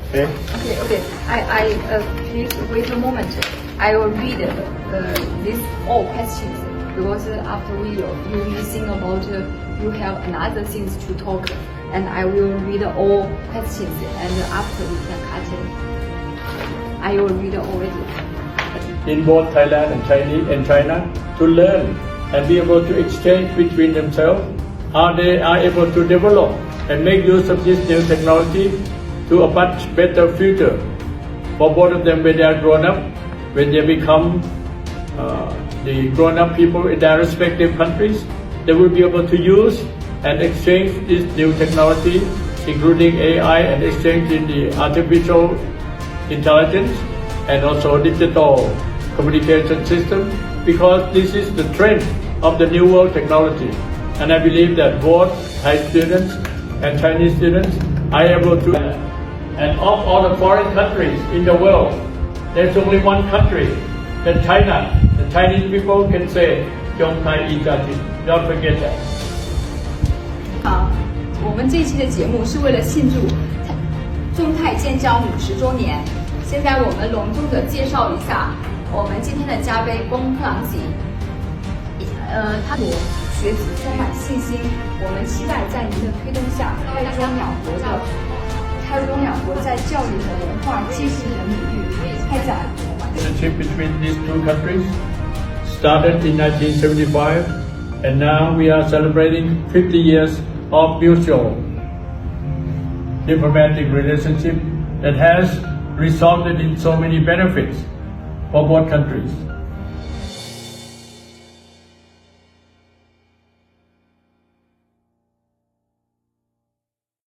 Okay. Okay. Please wait a moment. I will read these all questions because after you will think about you have another things to talk, and I will read all questions, and after we can cut it. I will read already. In both Thailand and China to learn and be able to exchange between themselves how they are able to develop and make use of this new technology to a much better future for both of them when they are grown up, when they become the grown-up people in their respective countries. They will be able to use and exchange this new technology, including AI and exchange in the artificial intelligence and also digital communication system, because this is the trend of the new world technology. And I believe that both Thai students and Chinese students are able to, and of all the foreign countries in the world, there's only one country, that China. The Chinese people can say, Zhong Tai Yi Jia Jin. Don't forget that. 我们这一期的节目是为了庆祝中泰建交50周年。现在我们隆重的介绍一下我们今天的嘉宾龚特朗吉。他对学子充满信心。我们期待在您的推动下，泰中两国在教育和文化基石等领域开展。Relationship between these two countries started in 1975, and now we are celebrating 50 years of mutual diplomatic relationship that has resulted in so many benefits for both countries.